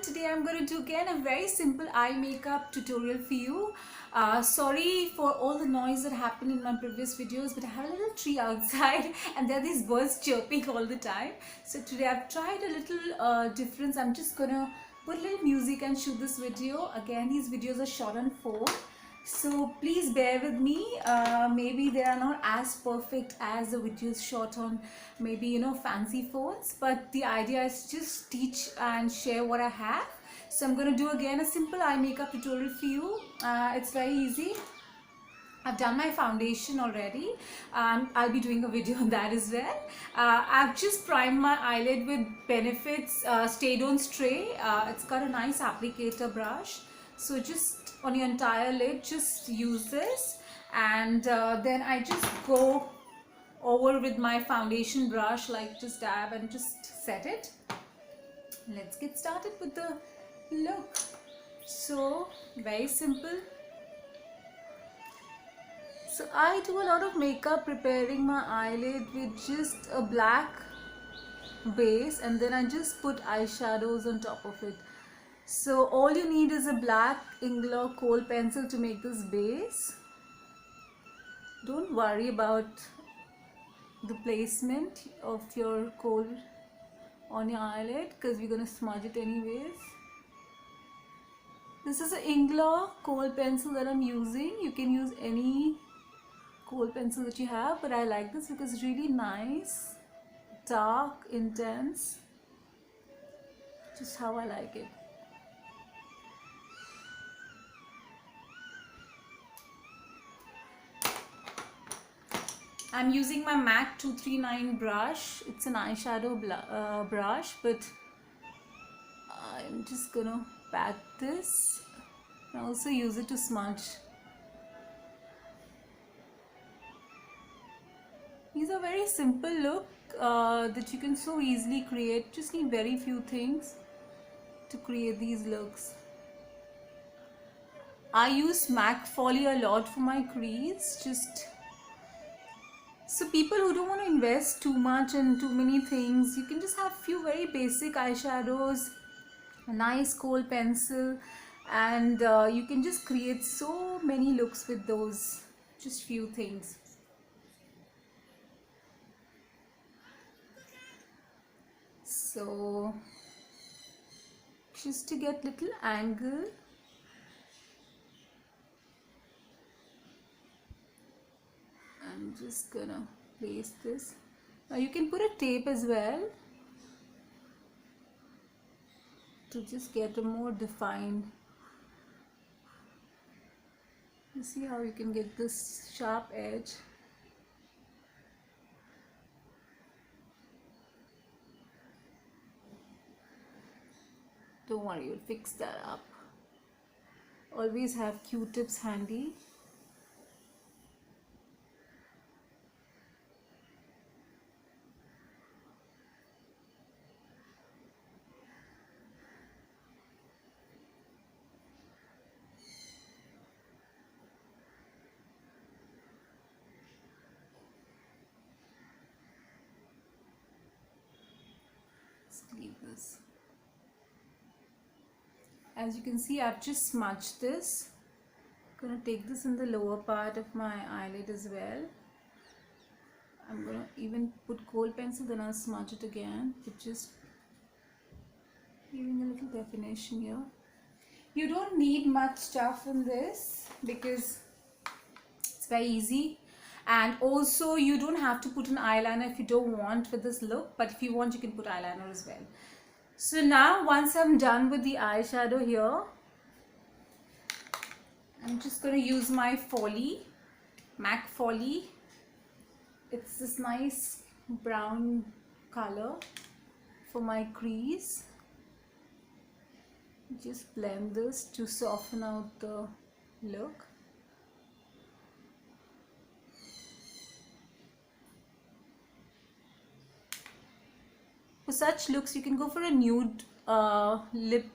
Today I'm going to do again a very simple eye makeup tutorial for you. Sorry for all the noise that happened in my previous videos, but I have a little tree outside and there are these birds chirping all the time. So today I've tried a little difference. I'm just going to put a little music and shoot this video. Again, these videos are shot on phone, so please bear with me. Maybe they are not as perfect as the videos shot on maybe fancy phones, but the idea is just teach and share what I have. So I'm going to do again a simple eye makeup tutorial for you. It's very easy. I've done my foundation already. I'll be doing a video on that as well. I've just primed my eyelid with Benefit's Stay Don't Stray. It's got a nice applicator brush. So just on your entire lid, just use this. And then I just go over with my foundation brush, like just dab and just set it. Let's get started with the look. So very simple. So I do a lot of makeup preparing my eyelid with just a black base, and then I just put eyeshadows on top of it. So all you need is a black Inglot kohl pencil to make this base. Don't worry about the placement of your kohl on your eyelid because we're going to smudge it anyways. This is an Inglot kohl pencil that I'm using. You can use any kohl pencil that you have, but I like this because it's really nice, dark, intense, just how I like it. I'm using my MAC 239 brush. It's an eyeshadow brush, but I'm just gonna pat this. I also use it to smudge. These are very simple look that you can so easily create. Just need very few things to create these looks. I use MAC Folly a lot for my crease. Just so people who don't want to invest too much in too many things, you can just have few very basic eyeshadows, a nice kohl pencil, and you can just create so many looks with those just few things. So just to get little angle, I'm just gonna place this. Now you can put a tape as well to just get a more defined. You see how you can get this sharp edge. Don't worry, you'll fix that up. Always have Q-tips handy. Let's leave this. As you can see, I've just smudged this. I'm gonna take this in the lower part of my eyelid as well. I'm gonna even put kohl pencil, then I'll smudge it again, with just giving a little definition here. You don't need much stuff in this because it's very easy, and also you don't have to put an eyeliner if you don't want for this look, but if you want you can put eyeliner as well. So now once I'm done with the eyeshadow here, I'm just going to use my Folly, MAC Folly. It's this nice brown color for my crease. Just blend this to soften out the look. For such looks, you can go for a nude lip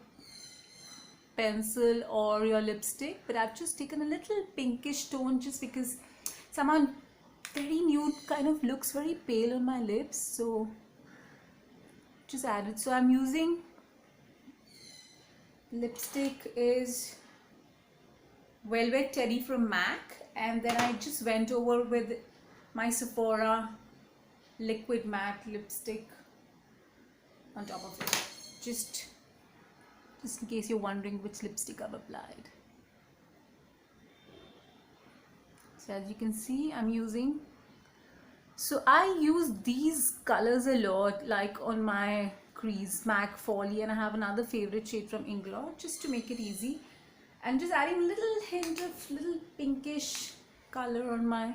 pencil or your lipstick, but I've just taken a little pinkish tone just because somehow very nude kind of looks very pale on my lips, so just add it. So I'm using lipstick is Velvet Teddy from MAC, and then I just went over with my Sephora liquid matte lipstick on top of it, just in case you're wondering which lipstick I've applied. So as you can see, I'm using, so I use these colors a lot, like on my crease, MAC Folly, and I have another favorite shade from Inglot, just to make it easy, and just adding a little hint of little pinkish color on my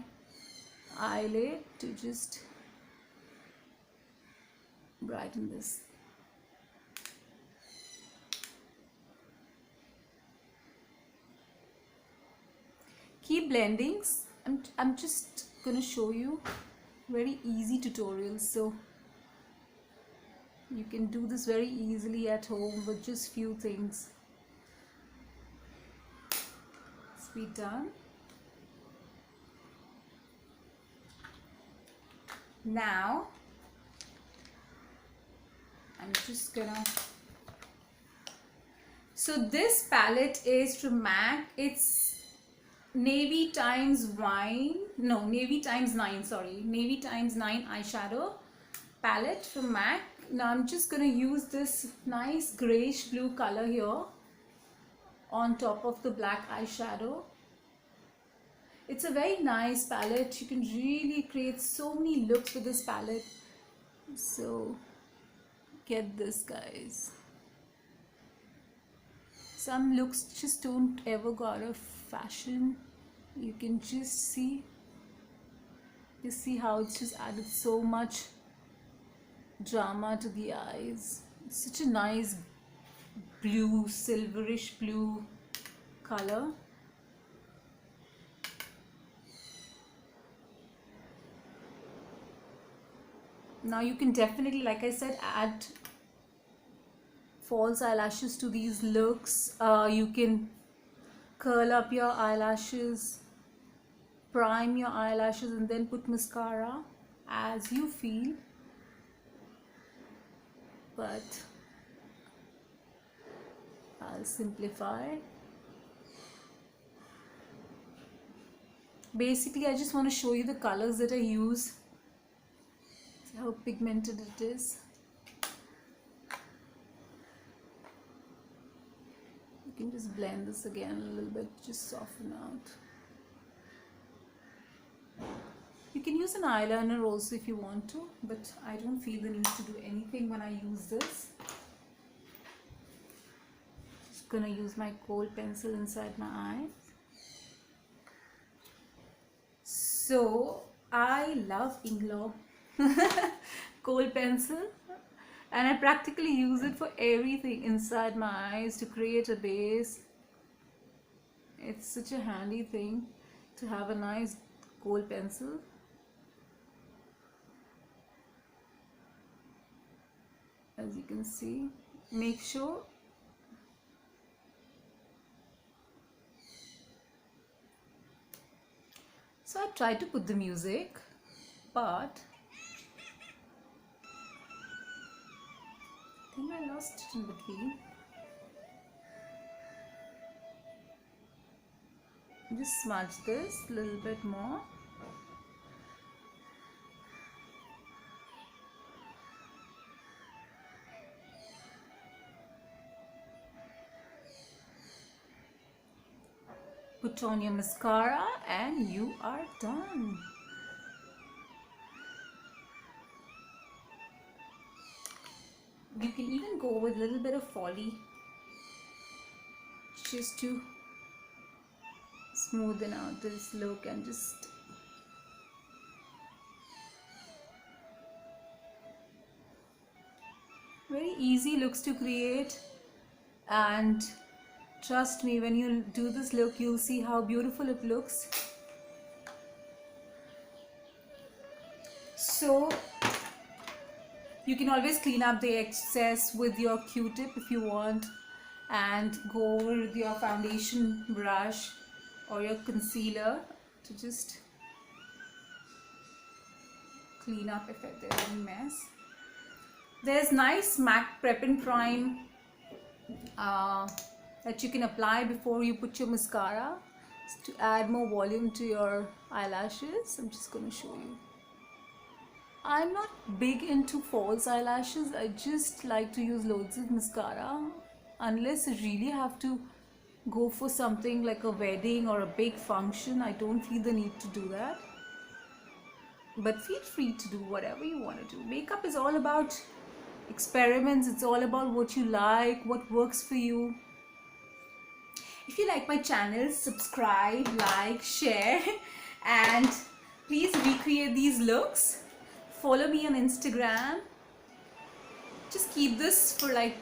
eyelid to just brighten this. Keep blending. I'm just gonna show you very easy tutorials, so you can do this very easily at home with just few things. Let's be done. Now I'm just gonna, so this palette is from MAC. It's Navy times 9 eyeshadow palette from MAC. Now I'm just gonna use this nice grayish blue color here on top of the black eyeshadow. It's a very nice palette. You can really create so many looks with this palette. So get this, guys. Some looks just don't ever go out of fashion. You can just see, how it's just added so much drama to the eyes. It's such a nice blue, silverish blue color. Now you can definitely, like I said, add false eyelashes to these looks. You can curl up your eyelashes, prime your eyelashes, and then put mascara as you feel. But I'll simplify. Basically, I just want to show you the colors that I use. See how pigmented it is. You can just blend this again a little bit, just soften out. You can use an eyeliner also if you want to, but I don't feel the need to do anything when I use this. Just gonna use my kohl pencil inside my eyes. So I love Inglot kohl pencil, and I practically use it for everything inside my eyes to create a base. It's such a handy thing to have a nice kohl pencil. As you can see, make sure so I tried to put the music, but I think I lost it in between. Just smudge this a little bit more. Put on your mascara and you are done. You can even go with a little bit of Folly just to smoothen out this look, and just very easy looks to create. And trust me, when you do this look, you'll see how beautiful it looks. So you can always clean up the excess with your Q-tip if you want, and go over with your foundation brush or your concealer to just clean up if there's any mess. There's nice MAC Prep and Prime uh, that you can apply before you put your mascara to add more volume to your eyelashes. I'm just going to show you. I'm not big into false eyelashes. I just like to use loads of mascara unless I really have to go for something like a wedding or a big function. I don't feel the need to do that. But feel free to do whatever you want to do. Makeup is all about experiments. It's all about what you like, what works for you. If you like my channel, subscribe, like, share, and please recreate these looks. Follow me on Instagram. Just keep this for like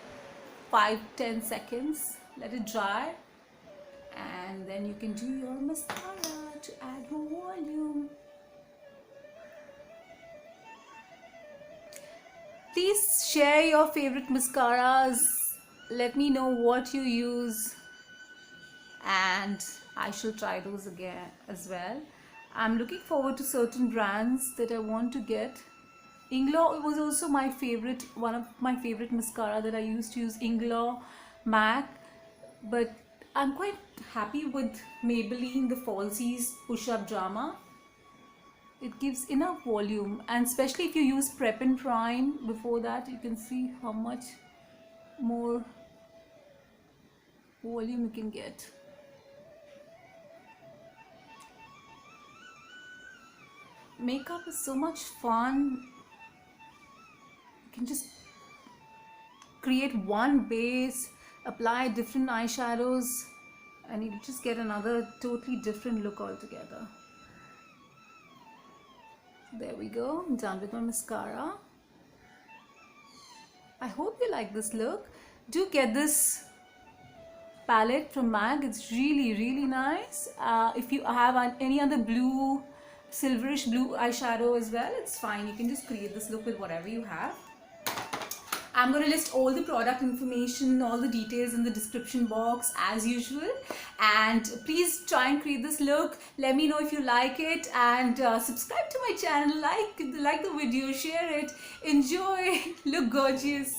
5-10 seconds. Let it dry. And then you can do your mascara to add more volume. Please share your favorite mascaras. Let me know what you use, and I shall try those again as well. I'm looking forward to certain brands that I want to get. Inglaw was also my favorite, one of my favorite mascara that I used to use, Inglaw MAC, but I'm quite happy with Maybelline the Falsies Push Up Drama. It gives enough volume, and especially if you use Prep and Prime before that, you can see how much more volume you can get. Makeup is so much fun. You can just create one base, apply different eyeshadows, and you just get another totally different look altogether. There we go, I'm done with my mascara. I hope you like this look. Do get this palette from MAC. It's really nice. If you have any other blue, silverish blue eyeshadow as well, it's fine. You can just create this look with whatever you have. I'm going to list all the product information, all the details in the description box as usual. And please try and create this look. Let me know if you like it, and subscribe to my channel, like the video, share it, enjoy, look gorgeous.